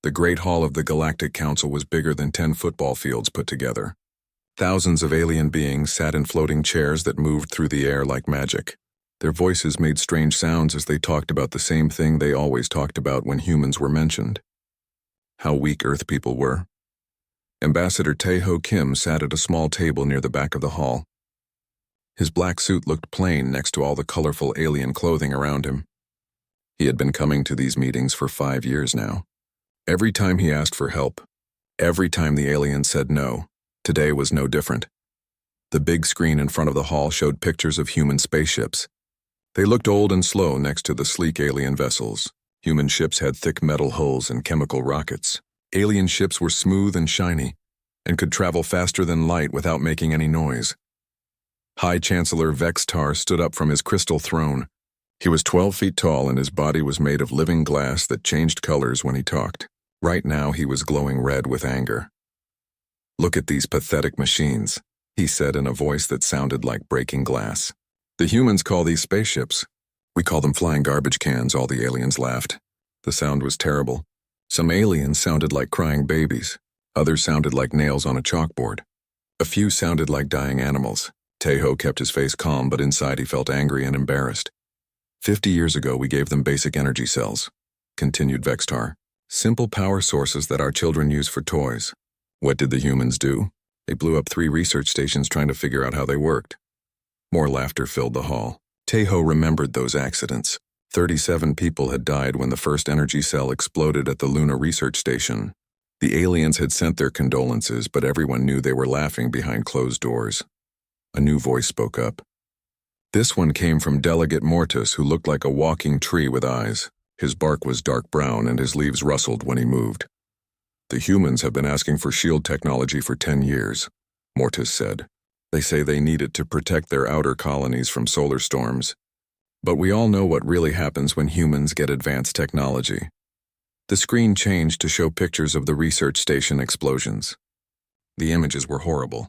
The Great Hall of the Galactic Council was bigger than 10 football fields put together. Thousands of alien beings sat in floating chairs that moved through the air like magic. Their voices made strange sounds as they talked about the same thing they always talked about when humans were mentioned: how weak Earth people were. Ambassador Tae-ho Kim sat at a small table near the back of the hall. His black suit looked plain next to all the colorful alien clothing around him. He had been coming to these meetings for 5 years now. Every time he asked for help, every time the aliens said no, today was no different. The big screen in front of the hall showed pictures of human spaceships. They looked old and slow next to the sleek alien vessels. Human ships had thick metal hulls and chemical rockets. Alien ships were smooth and shiny, and could travel faster than light without making any noise. High Chancellor Vextar stood up from his crystal throne. He was 12 feet tall and his body was made of living glass that changed colors when he talked. Right now he was glowing red with anger. "Look at these pathetic machines," he said in a voice that sounded like breaking glass. "The humans call these spaceships. We call them flying garbage cans," all the aliens laughed. The sound was terrible. Some aliens sounded like crying babies. Others sounded like nails on a chalkboard. A few sounded like dying animals. Tae-ho kept his face calm, but inside he felt angry and embarrassed. 50 years ago we gave them basic energy cells," continued Vextar. "Simple power sources that our children use for toys. What did the humans do? They blew up 3 research stations trying to figure out how they worked." More laughter filled the hall. Tae-ho remembered those accidents. 37 people had died when the first energy cell exploded at the Luna research station. The aliens had sent their condolences, but everyone knew they were laughing behind closed doors. A new voice spoke up. This one came from Delegate Mortis, who looked like a walking tree with eyes. His bark was dark brown and his leaves rustled when he moved. "The humans have been asking for shield technology for 10 years, Mortis said. "They say they need it to protect their outer colonies from solar storms. But we all know what really happens when humans get advanced technology." The screen changed to show pictures of the research station explosions. The images were horrible.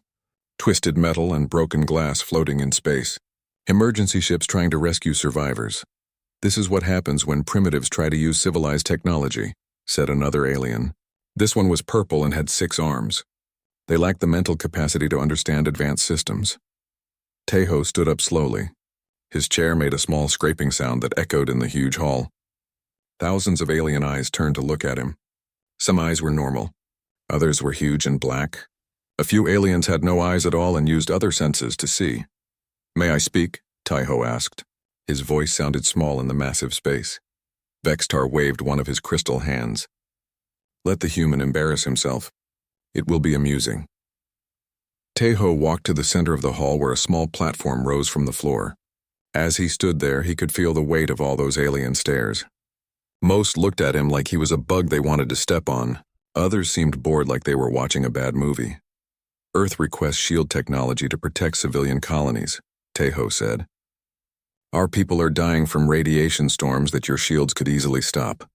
Twisted metal and broken glass floating in space. Emergency ships trying to rescue survivors. "This is what happens when primitives try to use civilized technology," said another alien. This one was purple and had 6 arms. They lacked the mental capacity to understand advanced systems. Tae-ho stood up slowly. His chair made a small scraping sound that echoed in the huge hall. Thousands of alien eyes turned to look at him. Some eyes were normal. Others were huge and black. A few aliens had no eyes at all and used other senses to see. "May I speak?" Tae-ho asked. His voice sounded small in the massive space. Vextar waved one of his crystal hands. "Let the human embarrass himself. It will be amusing." Tae-ho walked to the center of the hall where a small platform rose from the floor. As he stood there, he could feel the weight of all those alien stares. Most looked at him like he was a bug they wanted to step on. Others seemed bored like they were watching a bad movie. "Earth requests shield technology to protect civilian colonies," Tae-ho said. "Our people are dying from radiation storms that your shields could easily stop.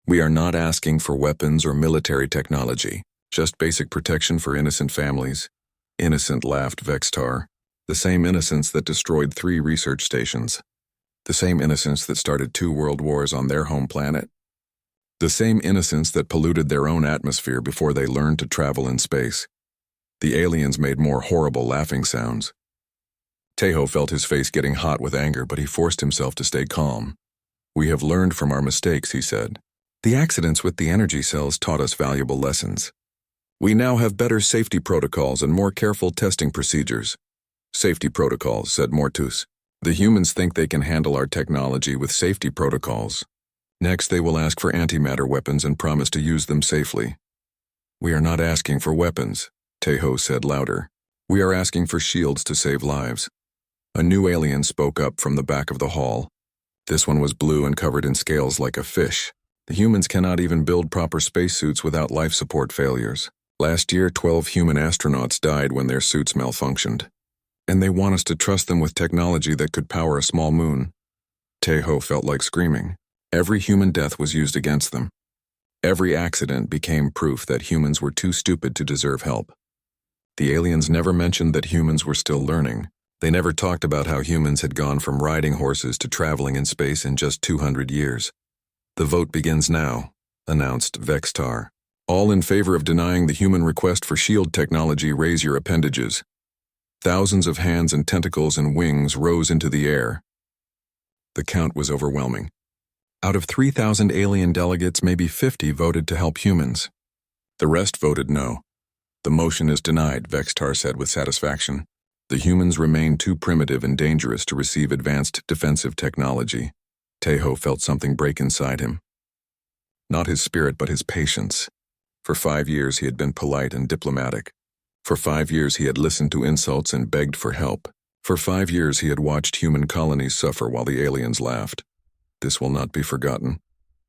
We are not asking for weapons or military technology, just basic protection for innocent families." "Innocent," laughed Vextar. "The same innocence that destroyed 3 research stations. The same innocence that started 2 world wars on their home planet. The same innocence that polluted their own atmosphere before they learned to travel in space." The aliens made more horrible laughing sounds. Tae-ho felt his face getting hot with anger, but he forced himself to stay calm. "We have learned from our mistakes," he said. "The accidents with the energy cells taught us valuable lessons. We now have better safety protocols and more careful testing procedures." "Safety protocols," said Mortus. "The humans think they can handle our technology with safety protocols. Next, they will ask for antimatter weapons and promise to use them safely." "We are not asking for weapons," Tae-ho said louder. "We are asking for shields to save lives." A new alien spoke up from the back of the hall. This one was blue and covered in scales like a fish. "The humans cannot even build proper spacesuits without life support failures. Last year, 12 human astronauts died when their suits malfunctioned. And they want us to trust them with technology that could power a small moon." Tae-ho felt like screaming. Every human death was used against them. Every accident became proof that humans were too stupid to deserve help. The aliens never mentioned that humans were still learning. They never talked about how humans had gone from riding horses to traveling in space in just 200 years. "The vote begins now," announced Vextar. All in favor of denying the human request for shield technology, raise your appendages. Thousands of hands and tentacles and wings rose into the air. The count was overwhelming. Out of 3,000 alien delegates, maybe 50 voted to help humans. The rest voted no. The motion is denied, Vextar said with satisfaction. The humans remain too primitive and dangerous to receive advanced defensive technology. Tejo felt something break inside him. Not his spirit, but his patience. For 5 years he had been polite and diplomatic. For 5 years he had listened to insults and begged for help. For 5 years he had watched human colonies suffer while the aliens laughed. This will not be forgotten,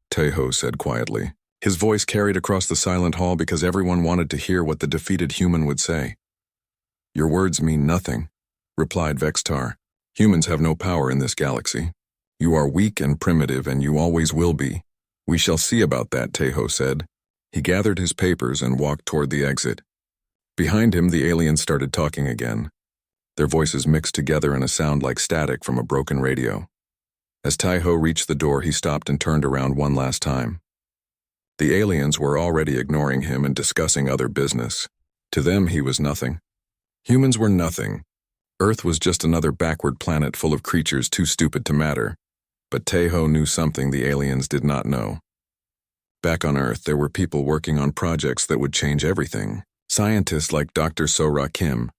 Tejo said quietly. His voice carried across the silent hall because everyone wanted to hear what the defeated human would say. Your words mean nothing, replied Vextar. Humans have no power in this galaxy. You are weak and primitive, and you always will be. We shall see about that, Tejo said. He gathered his papers and walked toward the exit. Behind him, the aliens started talking again. Their voices mixed together in a sound like static from a broken radio. As Tejo reached the door, he stopped and turned around one last time. The aliens were already ignoring him and discussing other business. To them, he was nothing. Humans were nothing. Earth was just another backward planet full of creatures too stupid to matter. But Tejo knew something the aliens did not know. Back on Earth, there were people working on projects that would change everything. Scientists like Dr. Sora Kim,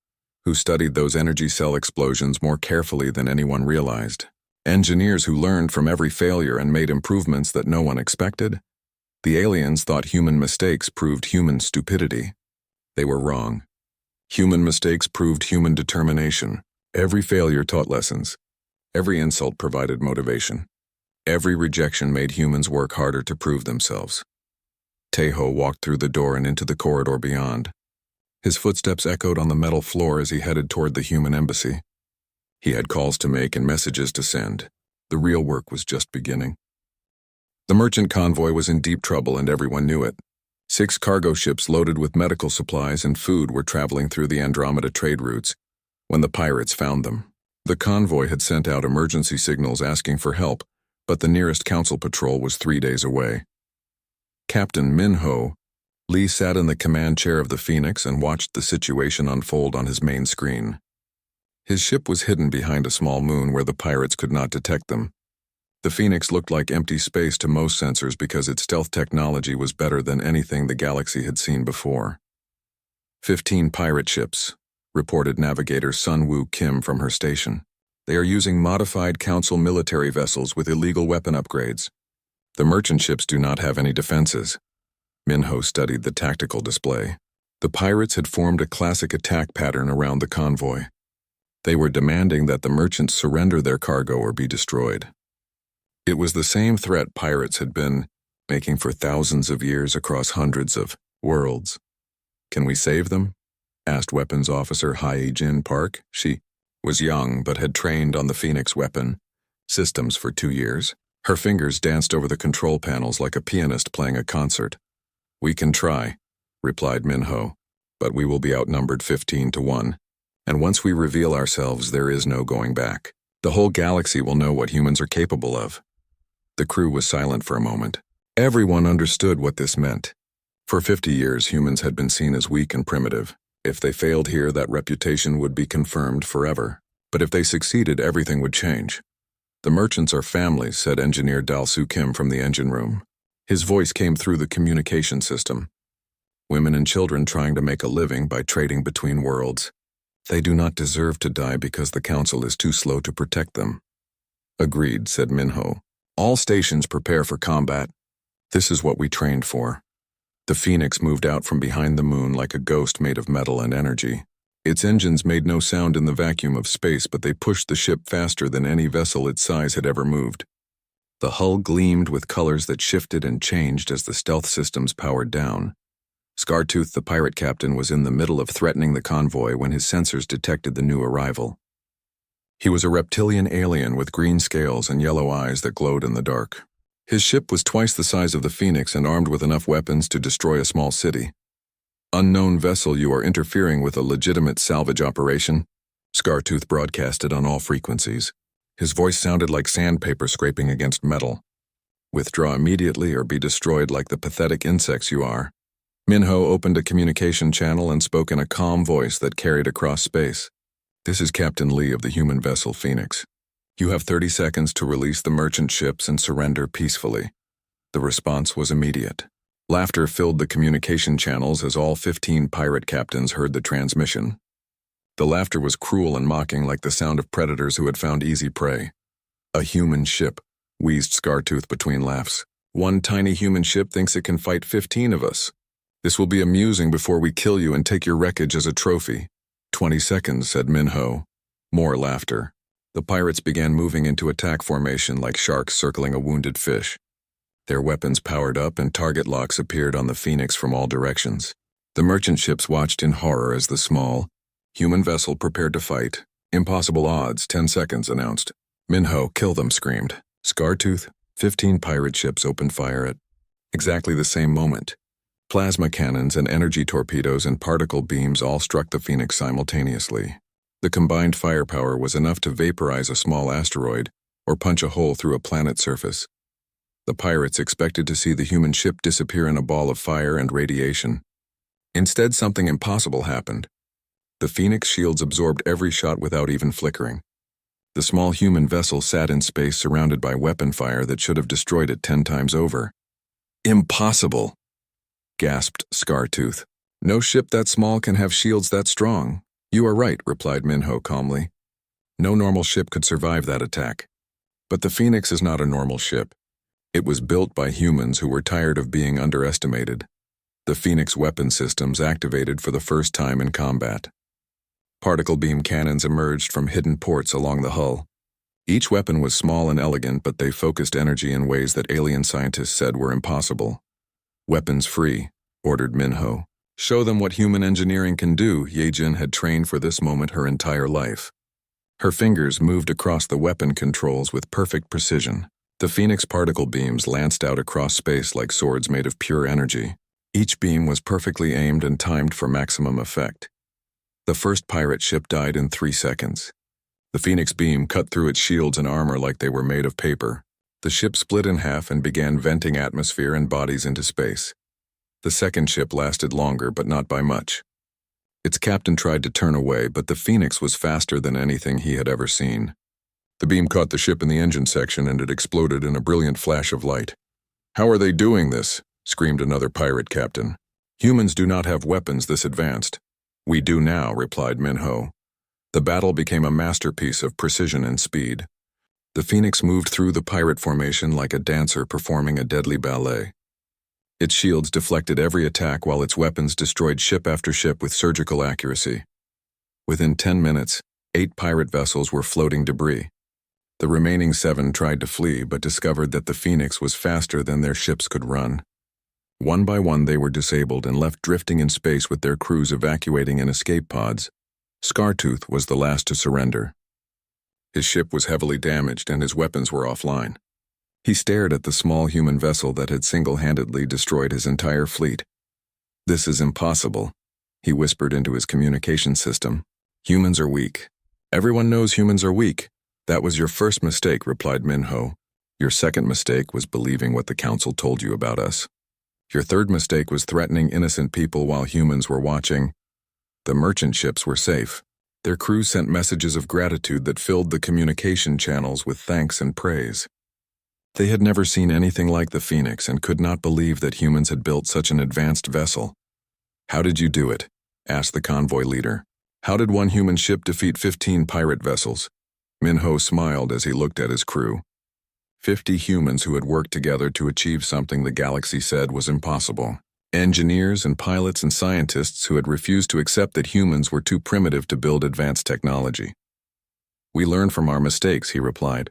who studied those energy cell explosions more carefully than anyone realized. Engineers who learned from every failure and made improvements that no one expected. The aliens thought human mistakes proved human stupidity. They were wrong. Human mistakes proved human determination. Every failure taught lessons. Every insult provided motivation. Every rejection made humans work harder to prove themselves. Tejo walked through the door and into the corridor beyond. His footsteps echoed on the metal floor as he headed toward the human embassy. He had calls to make and messages to send. The real work was just beginning. The merchant convoy was in deep trouble and everyone knew it. 6 cargo ships loaded with medical supplies and food were traveling through the Andromeda trade routes when the pirates found them. The convoy had sent out emergency signals asking for help, but the nearest council patrol was 3 days away. Captain Min-ho Lee sat in the command chair of the Phoenix and watched the situation unfold on his main screen. His ship was hidden behind a small moon where the pirates could not detect them. The Phoenix looked like empty space to most sensors because its stealth technology was better than anything the galaxy had seen before. 15 pirate ships, reported navigator Sun Woo Kim from her station. They are using modified council military vessels with illegal weapon upgrades. The merchant ships do not have any defenses. Min-ho studied the tactical display. The pirates had formed a classic attack pattern around the convoy. They were demanding that the merchants surrender their cargo or be destroyed. It was the same threat pirates had been making for thousands of years across hundreds of worlds. Can we save them? Asked Weapons Officer Hae-Jin Park. She was young but had trained on the Phoenix weapon systems for 2 years. Her fingers danced over the control panels like a pianist playing a concert. We can try, replied Min-ho, but we will be outnumbered 15-1. And once we reveal ourselves, there is no going back. The whole galaxy will know what humans are capable of. The crew was silent for a moment. Everyone understood what this meant. For 50 years, humans had been seen as weak and primitive. If they failed here, that reputation would be confirmed forever. But if they succeeded, everything would change. The merchants are families, said engineer Dal-Soo Kim from the engine room. His voice came through the communication system. Women and children trying to make a living by trading between worlds. They do not deserve to die because the council is too slow to protect them. Agreed, said Min-ho. All stations prepare for combat. This is what we trained for. The Phoenix moved out from behind the moon like a ghost made of metal and energy. Its engines made no sound in the vacuum of space, but they pushed the ship faster than any vessel its size had ever moved. The hull gleamed with colors that shifted and changed as the stealth systems powered down. Scartooth, the pirate captain, was in the middle of threatening the convoy when his sensors detected the new arrival. He was a reptilian alien with green scales and yellow eyes that glowed in the dark. His ship was twice the size of the Phoenix and armed with enough weapons to destroy a small city. Unknown vessel, you are interfering with a legitimate salvage operation, Scartooth broadcasted on all frequencies. His voice sounded like sandpaper scraping against metal. Withdraw immediately or be destroyed like the pathetic insects you are. Minho opened a communication channel and spoke in a calm voice that carried across space. This is Captain Lee of the human vessel Phoenix. You have 30 seconds to release the merchant ships and surrender peacefully. The response was immediate. Laughter filled the communication channels as all 15 pirate captains heard the transmission. The laughter was cruel and mocking, like the sound of predators who had found easy prey. A human ship, wheezed Scartooth between laughs. One tiny human ship thinks it can fight 15 of us. This will be amusing before we kill you and take your wreckage as a trophy. 20 seconds, said Minho. More laughter. The pirates began moving into attack formation like sharks circling a wounded fish. Their weapons powered up and target locks appeared on the Phoenix from all directions. The merchant ships watched in horror as the small, human vessel prepared to fight. Impossible odds, 10 seconds, announced. Minho, kill them, screamed. Scartooth, 15 pirate ships opened fire at exactly the same moment. Plasma cannons and energy torpedoes and particle beams all struck the Phoenix simultaneously. The combined firepower was enough to vaporize a small asteroid or punch a hole through a planet's surface. The pirates expected to see the human ship disappear in a ball of fire and radiation. Instead, something impossible happened. The Phoenix shields absorbed every shot without even flickering. The small human vessel sat in space surrounded by weapon fire that should have destroyed it 10 times over. Impossible, gasped Scartooth. No ship that small can have shields that strong. You are right, replied Minho calmly. No normal ship could survive that attack. But the Phoenix is not a normal ship. It was built by humans who were tired of being underestimated. The Phoenix weapon systems activated for the first time in combat. Particle beam cannons emerged from hidden ports along the hull. Each weapon was small and elegant, but they focused energy in ways that alien scientists said were impossible. Weapons free, ordered Minho. Show them what human engineering can do. Yejin had trained for this moment her entire life. Her fingers moved across the weapon controls with perfect precision. The Phoenix particle beams lanced out across space like swords made of pure energy. Each beam was perfectly aimed and timed for maximum effect. The first pirate ship died in 3 seconds. The Phoenix beam cut through its shields and armor like they were made of paper. The ship split in half and began venting atmosphere and bodies into space. The second ship lasted longer, but not by much. Its captain tried to turn away, but the Phoenix was faster than anything he had ever seen. The beam caught the ship in the engine section and it exploded in a brilliant flash of light. How are they doing this? Screamed another pirate captain. Humans do not have weapons this advanced. We do now, replied Minho. The battle became a masterpiece of precision and speed. The Phoenix moved through the pirate formation like a dancer performing a deadly ballet. Its shields deflected every attack while its weapons destroyed ship after ship with surgical accuracy. Within 10 minutes, 8 pirate vessels were floating debris. The remaining 7 tried to flee but discovered that the Phoenix was faster than their ships could run. One by one they were disabled and left drifting in space with their crews evacuating in escape pods. Scartooth was the last to surrender. His ship was heavily damaged and his weapons were offline. He stared at the small human vessel that had single-handedly destroyed his entire fleet. This is impossible, he whispered into his communication system. Humans are weak. Everyone knows humans are weak. That was your first mistake, replied Minho. Your second mistake was believing what the council told you about us. Your third mistake was threatening innocent people while humans were watching. The merchant ships were safe. Their crews sent messages of gratitude that filled the communication channels with thanks and praise. They had never seen anything like the Phoenix and could not believe that humans had built such an advanced vessel. How did you do it? Asked the convoy leader. How did one human ship defeat 15 pirate vessels? Minho smiled as he looked at his crew. 50 humans who had worked together to achieve something the galaxy said was impossible. Engineers and pilots and scientists who had refused to accept that humans were too primitive to build advanced technology. We learned from our mistakes, he replied.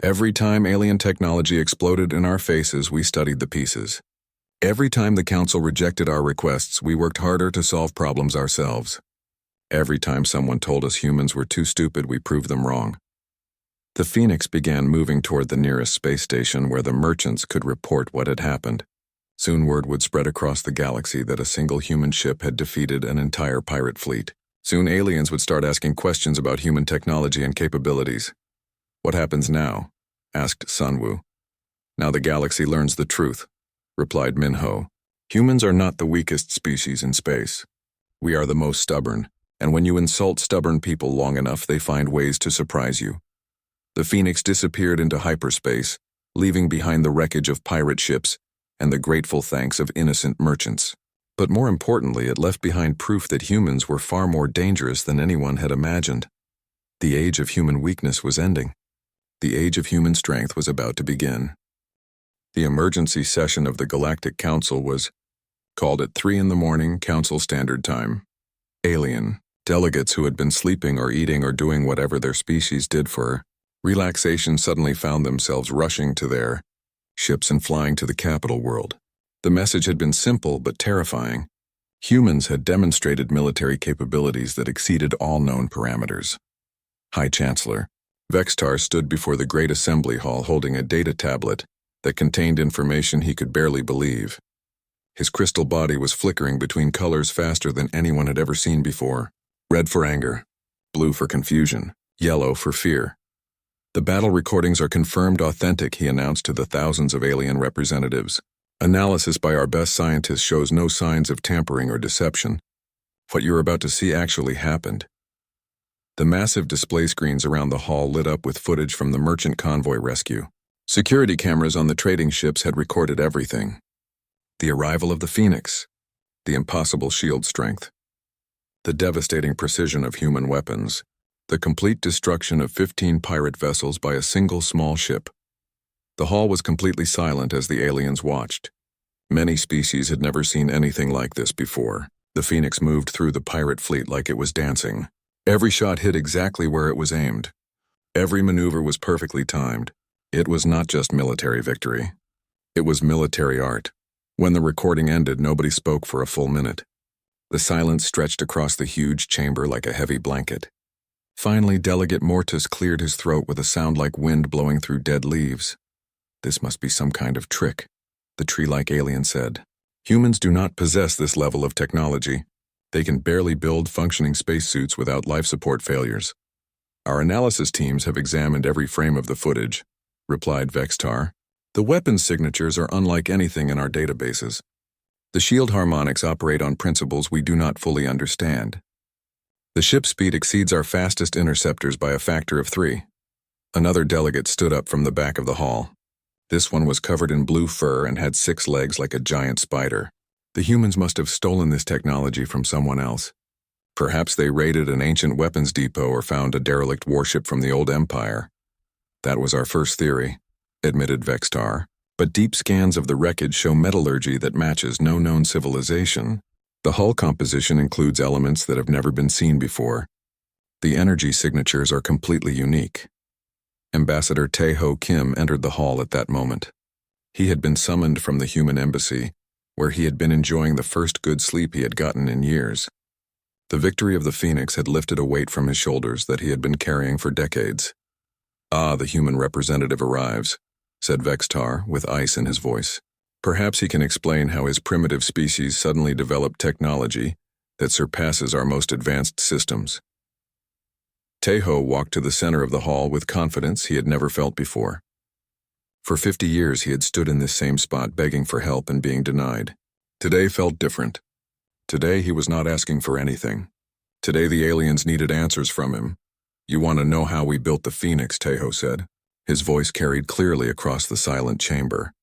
Every time alien technology exploded in our faces, we studied the pieces. Every time the council rejected our requests, we worked harder to solve problems ourselves. Every time someone told us humans were too stupid, we proved them wrong. The Phoenix began moving toward the nearest space station where the merchants could report what had happened. Soon word would spread across the galaxy that a single human ship had defeated an entire pirate fleet. Soon aliens would start asking questions about human technology and capabilities. What happens now? Asked Sunwoo. Now the galaxy learns the truth, replied Minho. Humans are not the weakest species in space. We are the most stubborn, and when you insult stubborn people long enough, they find ways to surprise you. The Phoenix disappeared into hyperspace, leaving behind the wreckage of pirate ships and the grateful thanks of innocent merchants. But more importantly, it left behind proof that humans were far more dangerous than anyone had imagined. The age of human weakness was ending. The age of human strength was about to begin. The emergency session of the Galactic Council was called at 3 a.m. Council Standard Time. Alien delegates who had been sleeping or eating or doing whatever their species did for relaxation suddenly found themselves rushing to their ships and flying to the capital world. The message had been simple but terrifying. Humans had demonstrated military capabilities that exceeded all known parameters. High Chancellor Vextar stood before the Great Assembly Hall holding a data tablet that contained information he could barely believe. His crystal body was flickering between colors faster than anyone had ever seen before. Red for anger, blue for confusion, yellow for fear. The battle recordings are confirmed authentic, he announced to the thousands of alien representatives. Analysis by our best scientists shows no signs of tampering or deception. What you're about to see actually happened. The massive display screens around the hall lit up with footage from the merchant convoy rescue. Security cameras on the trading ships had recorded everything. The arrival of the Phoenix, the impossible shield strength, the devastating precision of human weapons, the complete destruction of 15 pirate vessels by a single small ship. The hall was completely silent as the aliens watched. Many species had never seen anything like this before. The Phoenix moved through the pirate fleet like it was dancing. Every shot hit exactly where it was aimed. Every maneuver was perfectly timed. It was not just military victory. It was military art. When the recording ended, nobody spoke for a full minute. The silence stretched across the huge chamber like a heavy blanket. Finally, Delegate Mortis cleared his throat with a sound like wind blowing through dead leaves. This must be some kind of trick, the tree-like alien said. Humans do not possess this level of technology. They can barely build functioning spacesuits without life support failures. Our analysis teams have examined every frame of the footage, replied Vextar. The weapon signatures are unlike anything in our databases. The shield harmonics operate on principles we do not fully understand. The ship speed exceeds our fastest interceptors by a factor of 3. Another delegate stood up from the back of the hall. This one was covered in blue fur and had 6 legs like a giant spider. The humans must have stolen this technology from someone else. Perhaps they raided an ancient weapons depot or found a derelict warship from the old empire. That was our first theory, admitted Vextar. But deep scans of the wreckage show metallurgy that matches no known civilization. The hull composition includes elements that have never been seen before. The energy signatures are completely unique. Ambassador Tae-ho Kim entered the hall at that moment. He had been summoned from the human embassy, where he had been enjoying the first good sleep he had gotten in years. The victory of the Phoenix had lifted a weight from his shoulders that he had been carrying for decades. Ah, the human representative arrives, said Vextar, with ice in his voice. Perhaps he can explain how his primitive species suddenly developed technology that surpasses our most advanced systems. Tae-ho walked to the center of the hall with confidence he had never felt before. For 50 years he had stood in this same spot begging for help and being denied. Today felt different. Today he was not asking for anything. Today the aliens needed answers from him. You want to know how we built the Phoenix, Tae-ho said. His voice carried clearly across the silent chamber.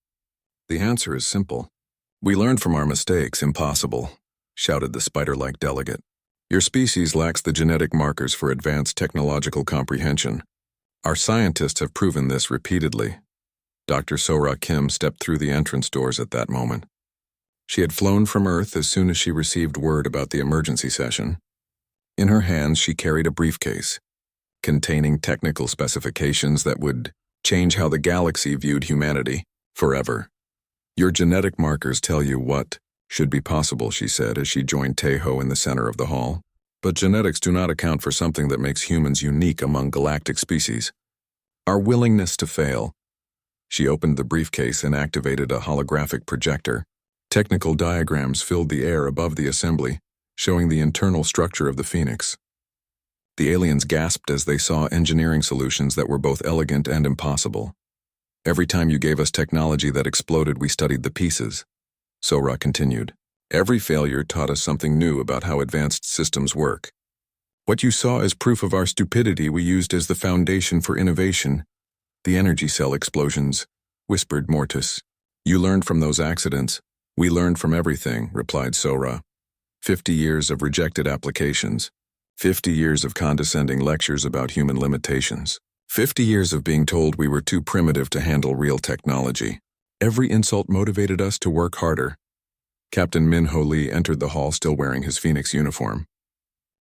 The answer is simple. We learned from our mistakes. Impossible, shouted the spider-like delegate. Your species lacks the genetic markers for advanced technological comprehension. Our scientists have proven this repeatedly. Dr. Sora Kim stepped through the entrance doors at that moment. She had flown from Earth as soon as she received word about the emergency session. In her hands she carried a briefcase, containing technical specifications that would change how the galaxy viewed humanity forever. Your genetic markers tell you what should be possible, she said as she joined Tae-ho in the center of the hall. But genetics do not account for something that makes humans unique among galactic species. Our willingness to fail. She opened the briefcase and activated a holographic projector. Technical diagrams filled the air above the assembly, showing the internal structure of the Phoenix. The aliens gasped as they saw engineering solutions that were both elegant and impossible. Every time you gave us technology that exploded, we studied the pieces. Sora continued. Every failure taught us something new about how advanced systems work. What you saw as proof of our stupidity we used as the foundation for innovation. The energy cell explosions, whispered Mortis. You learned from those accidents. We learned from everything, replied Sora. 50 years of rejected applications. 50 years of condescending lectures about human limitations. 50 years of being told we were too primitive to handle real technology. Every insult motivated us to work harder. Captain Min-Ho Lee entered the hall still wearing his Phoenix uniform.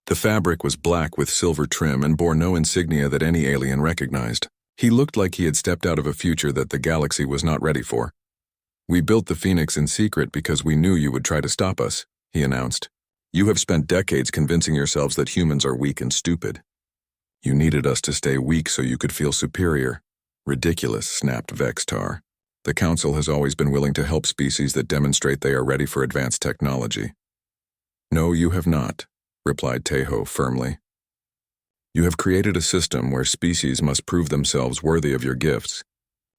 The fabric was black with silver trim and bore no insignia that any alien recognized. He looked like he had stepped out of a future that the galaxy was not ready for. We built the Phoenix in secret because we knew you would try to stop us, he announced. You have spent decades convincing yourselves that humans are weak and stupid. You needed us to stay weak so you could feel superior. Ridiculous, snapped Vextar. The Council has always been willing to help species that demonstrate they are ready for advanced technology. No, you have not, replied Tejo firmly. You have created a system where species must prove themselves worthy of your gifts,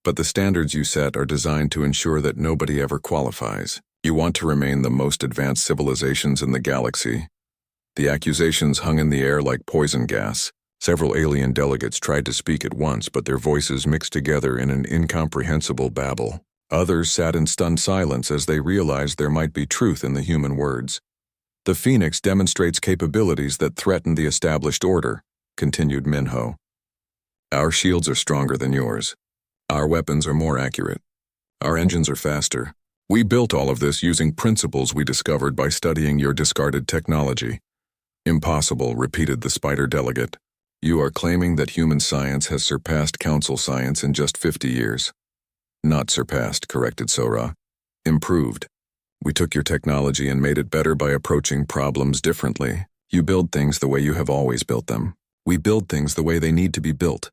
but the standards you set are designed to ensure that nobody ever qualifies. You want to remain the most advanced civilizations in the galaxy. The accusations hung in the air like poison gas. Several alien delegates tried to speak at once, but their voices mixed together in an incomprehensible babble. Others sat in stunned silence as they realized there might be truth in the human words. The Phoenix demonstrates capabilities that threaten the established order, continued Minho. Our shields are stronger than yours. Our weapons are more accurate. Our engines are faster. We built all of this using principles we discovered by studying your discarded technology. Impossible, repeated the spider delegate. You are claiming that human science has surpassed council science in just 50 years. Not surpassed, corrected Sora. Improved. We took your technology and made it better by approaching problems differently. You build things the way you have always built them. We build things the way they need to be built.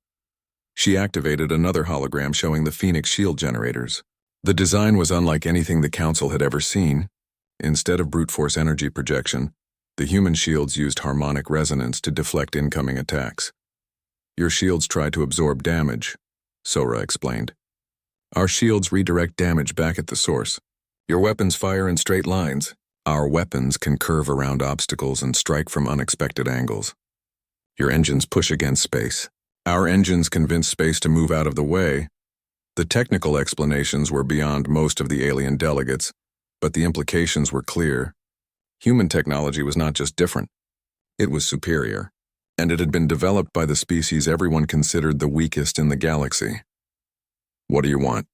She activated another hologram showing the Phoenix shield generators. The design was unlike anything the Council had ever seen. Instead of brute force energy projection, the human shields used harmonic resonance to deflect incoming attacks. Your shields try to absorb damage, Sora explained. Our shields redirect damage back at the source. Your weapons fire in straight lines. Our weapons can curve around obstacles and strike from unexpected angles. Your engines push against space. Our engines convince space to move out of the way. The technical explanations were beyond most of the alien delegates, but the implications were clear. Human technology was not just different, it was superior, and it had been developed by the species everyone considered the weakest in the galaxy. What do you want?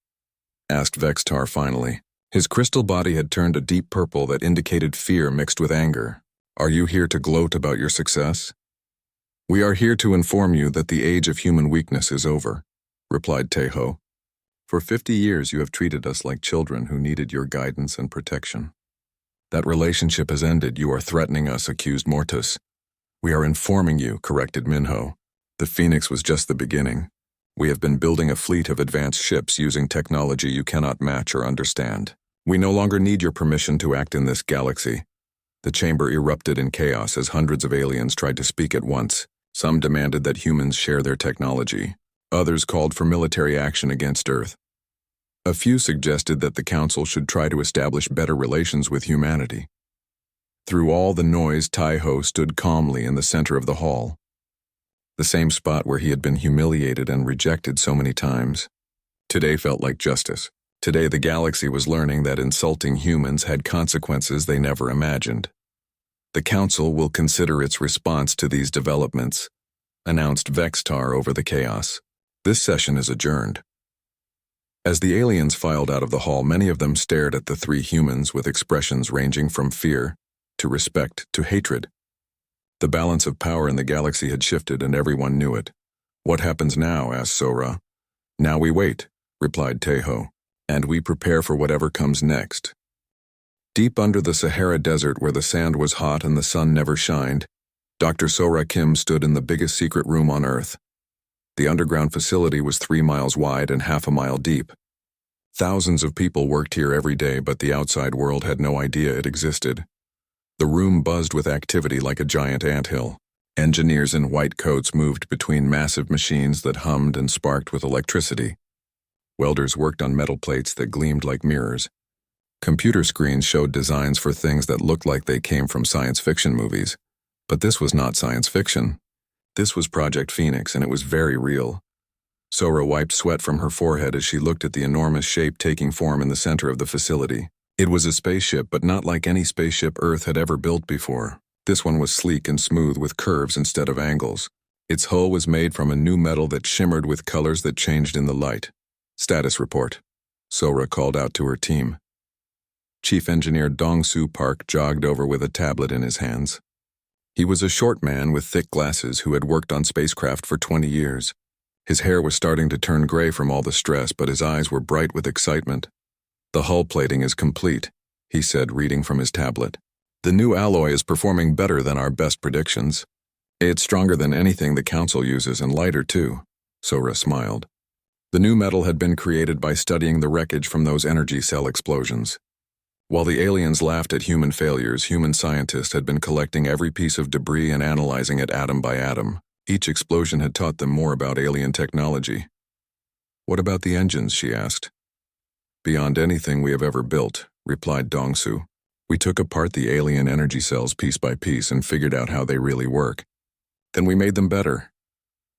Asked Vextar finally. His crystal body had turned a deep purple that indicated fear mixed with anger. Are you here to gloat about your success? We are here to inform you that the age of human weakness is over, replied Tejo. For 50 years you have treated us like children who needed your guidance and protection. That relationship has ended. You are threatening us, accused Mortis. We are informing you, corrected Minho. The Phoenix was just the beginning. We have been building a fleet of advanced ships using technology you cannot match or understand. We no longer need your permission to act in this galaxy. The chamber erupted in chaos as hundreds of aliens tried to speak at once. Some demanded that humans share their technology. Others called for military action against Earth. A few suggested that the Council should try to establish better relations with humanity. Through all the noise, Taiho stood calmly in the center of the hall, the same spot where he had been humiliated and rejected so many times. Today felt like justice. Today the galaxy was learning that insulting humans had consequences they never imagined. The Council will consider its response to these developments, announced Vextar over the chaos. This session is adjourned. As the aliens filed out of the hall, many of them stared at the three humans with expressions ranging from fear to respect to hatred. The balance of power in the galaxy had shifted and everyone knew it. What happens now? Asked Sora. Now we wait, replied Tejo, and we prepare for whatever comes next. Deep under the Sahara Desert where the sand was hot and the sun never shined, Dr. Sora Kim stood in the biggest secret room on Earth. The underground facility was 3 miles wide and half a mile deep. Thousands of people worked here every day, but the outside world had no idea it existed. The room buzzed with activity like a giant anthill. Engineers in white coats moved between massive machines that hummed and sparked with electricity. Welders worked on metal plates that gleamed like mirrors. Computer screens showed designs for things that looked like they came from science fiction movies. But this was not science fiction. This was Project Phoenix, and it was very real. Sora wiped sweat from her forehead as she looked at the enormous shape taking form in the center of the facility. It was a spaceship, but not like any spaceship Earth had ever built before. This one was sleek and smooth with curves instead of angles. Its hull was made from a new metal that shimmered with colors that changed in the light. Status report. Sora called out to her team. Chief Engineer Dong-Soo Park jogged over with a tablet in his hands. He was a short man with thick glasses who had worked on spacecraft for 20 years. His hair was starting to turn gray from all the stress, but his eyes were bright with excitement. The hull plating is complete, he said, reading from his tablet. The new alloy is performing better than our best predictions. It's stronger than anything the Council uses and lighter too, Sora smiled. The new metal had been created by studying the wreckage from those energy cell explosions. While the aliens laughed at human failures, human scientists had been collecting every piece of debris and analyzing it atom by atom. Each explosion had taught them more about alien technology. What about the engines, she asked. Beyond anything we have ever built, replied Dong-Soo. We took apart the alien energy cells piece by piece and figured out how they really work. Then we made them better.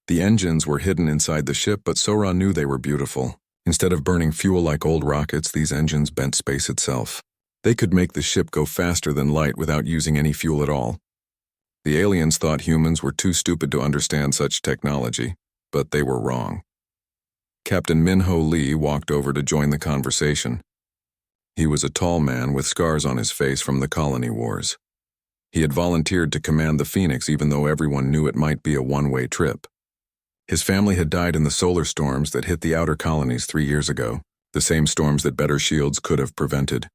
The engines were hidden inside the ship, but Sora knew they were beautiful. Instead of burning fuel like old rockets, these engines bent space itself. They could make the ship go faster than light without using any fuel at all. The aliens thought humans were too stupid to understand such technology, but they were wrong. Captain Min-Ho Lee walked over to join the conversation. He was a tall man with scars on his face from the colony wars. He had volunteered to command the Phoenix even though everyone knew it might be a one-way trip. His family had died in the solar storms that hit the outer colonies 3 years ago, the same storms that better shields could have prevented.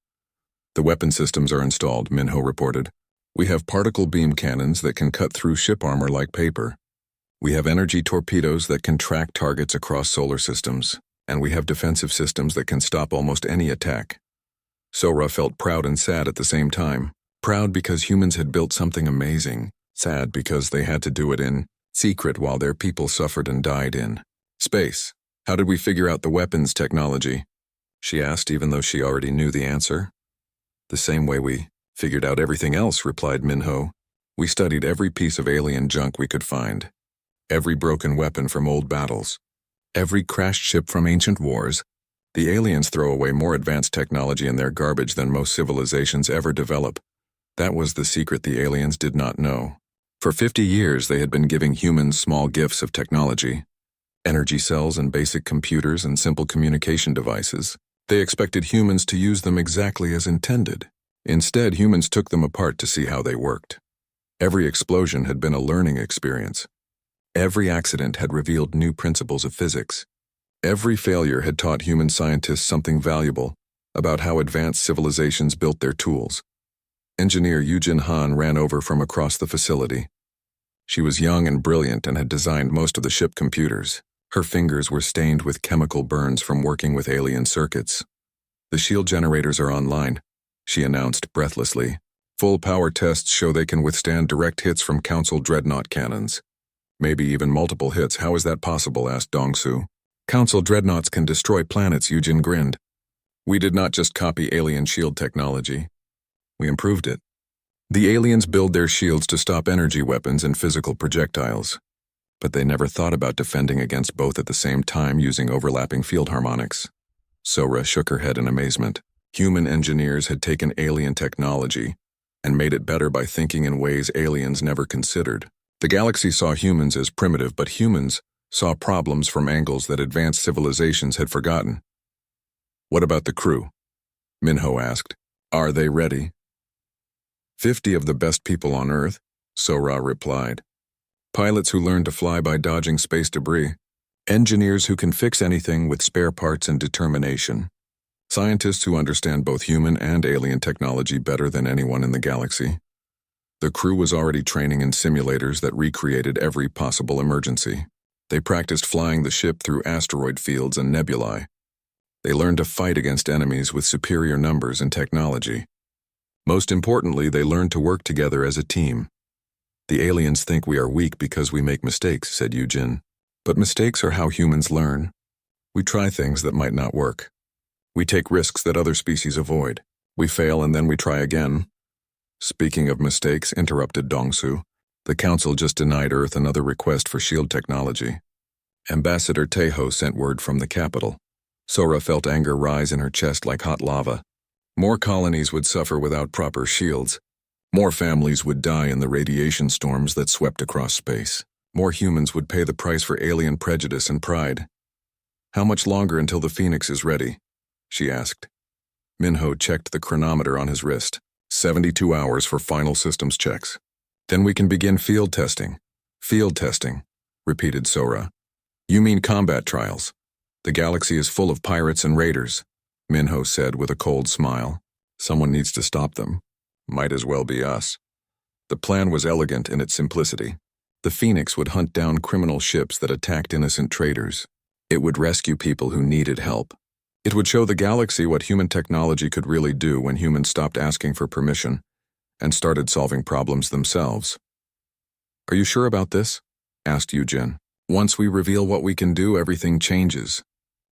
The weapon systems are installed, Min-Ho reported. We have particle beam cannons that can cut through ship armor like paper. We have energy torpedoes that can track targets across solar systems, and we have defensive systems that can stop almost any attack. Sora felt proud and sad at the same time. Proud because humans had built something amazing, sad because they had to do it in secret while their people suffered and died in space. How did we figure out the weapons technology? She asked, even though she already knew the answer. The same way we figured out everything else, replied Min-Ho. We studied every piece of alien junk we could find. Every broken weapon from old battles. Every crashed ship from ancient wars. The aliens throw away more advanced technology in their garbage than most civilizations ever develop. That was the secret the aliens did not know. For 50 years, they had been giving humans small gifts of technology. Energy cells and basic computers and simple communication devices. They expected humans to use them exactly as intended. Instead, humans took them apart to see how they worked. Every explosion had been a learning experience. Every accident had revealed new principles of physics. Every failure had taught human scientists something valuable about how advanced civilizations built their tools. Engineer Yujin Han ran over from across the facility. She was young and brilliant and had designed most of the ship computers. Her fingers were stained with chemical burns from working with alien circuits. The shield generators are online, she announced breathlessly. Full power tests show they can withstand direct hits from Council dreadnought cannons. Maybe even multiple hits. How is that possible? Asked Dong-Soo. Council dreadnoughts can destroy planets, Yujin grinned. We did not just copy alien shield technology. We improved it. The aliens build their shields to stop energy weapons and physical projectiles. But they never thought about defending against both at the same time using overlapping field harmonics. Sora shook her head in amazement. Human engineers had taken alien technology and made it better by thinking in ways aliens never considered. The galaxy saw humans as primitive, but humans saw problems from angles that advanced civilizations had forgotten. What about the crew? Min-Ho asked. Are they ready? 50 of the best people on Earth, Sora replied. Pilots who learn to fly by dodging space debris. Engineers who can fix anything with spare parts and determination. Scientists who understand both human and alien technology better than anyone in the galaxy. The crew was already training in simulators that recreated every possible emergency. They practiced flying the ship through asteroid fields and nebulae. They learned to fight against enemies with superior numbers and technology. Most importantly, they learned to work together as a team. The aliens think we are weak because we make mistakes, said Yujin. But mistakes are how humans learn. We try things that might not work. We take risks that other species avoid. We fail and then we try again. Speaking of mistakes, interrupted Dongsu, the Council just denied Earth another request for shield technology. Ambassador Tejo sent word from the capital. Sora felt anger rise in her chest like hot lava. More colonies would suffer without proper shields. More families would die in the radiation storms that swept across space. More humans would pay the price for alien prejudice and pride. How much longer until the Phoenix is ready? She asked. Minho checked the chronometer on his wrist. 72 hours for final systems checks. Then we can begin field testing. Field testing, repeated Sora. You mean combat trials. The galaxy is full of pirates and raiders, Minho said with a cold smile. Someone needs to stop them. Might as well be us. The plan was elegant in its simplicity. The Phoenix would hunt down criminal ships that attacked innocent traders. It would rescue people who needed help. It would show the galaxy what human technology could really do when humans stopped asking for permission and started solving problems themselves. Are you sure about this? Asked Yujin. Once we reveal what we can do, everything changes.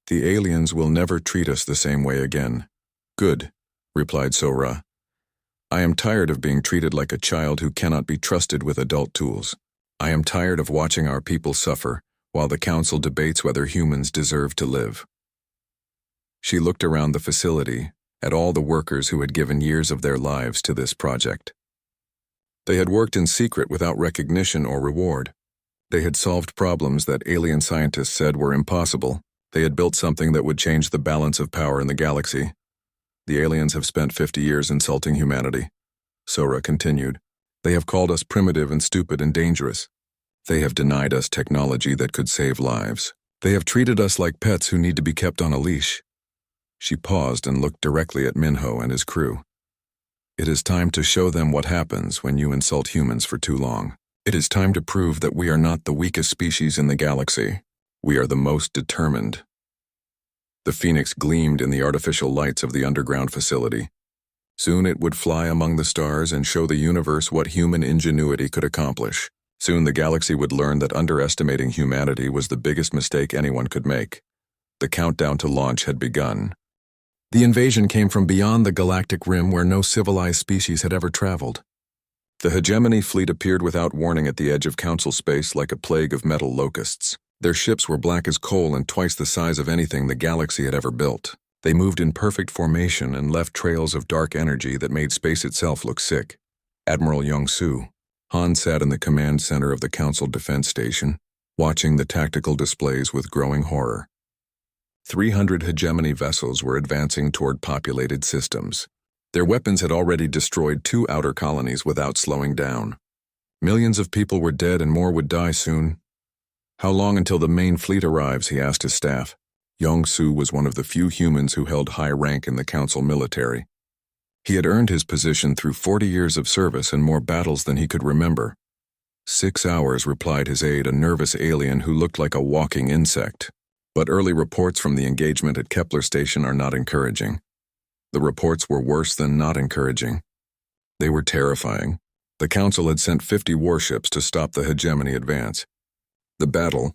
The aliens will never treat us the same way again. Good, replied Sora. I am tired of being treated like a child who cannot be trusted with adult tools. I am tired of watching our people suffer while the Council debates whether humans deserve to live. She looked around the facility at all the workers who had given years of their lives to this project. They had worked in secret without recognition or reward. They had solved problems that alien scientists said were impossible. They had built something that would change the balance of power in the galaxy. The aliens have spent 50 years insulting humanity. Sora continued. They have called us primitive and stupid and dangerous. They have denied us technology that could save lives. They have treated us like pets who need to be kept on a leash. She paused and looked directly at Minho and his crew. It is time to show them what happens when you insult humans for too long. It is time to prove that we are not the weakest species in the galaxy. We are the most determined. The Phoenix gleamed in the artificial lights of the underground facility. Soon it would fly among the stars and show the universe what human ingenuity could accomplish. Soon the galaxy would learn that underestimating humanity was the biggest mistake anyone could make. The countdown to launch had begun. The invasion came from beyond the galactic rim where no civilized species had ever traveled. The hegemony fleet appeared without warning at the edge of Council space like a plague of metal locusts. Their ships were black as coal and twice the size of anything the galaxy had ever built. They moved in perfect formation and left trails of dark energy that made space itself look sick. Admiral Yongsu, Han sat in the command center of the Council Defense Station, watching the tactical displays with growing horror. 300 hegemony vessels were advancing toward populated systems. Their weapons had already destroyed 2 outer colonies without slowing down. Millions of people were dead and more would die soon. How long until the main fleet arrives, he asked his staff. Yongsu was one of the few humans who held high rank in the Council military. He had earned his position through 40 years of service and more battles than he could remember. 6 hours, replied his aide, a nervous alien who looked like a walking insect. But early reports from the engagement at Kepler Station are not encouraging. The reports were worse than not encouraging. They were terrifying. The Council had sent 50 warships to stop the hegemony advance. The battle,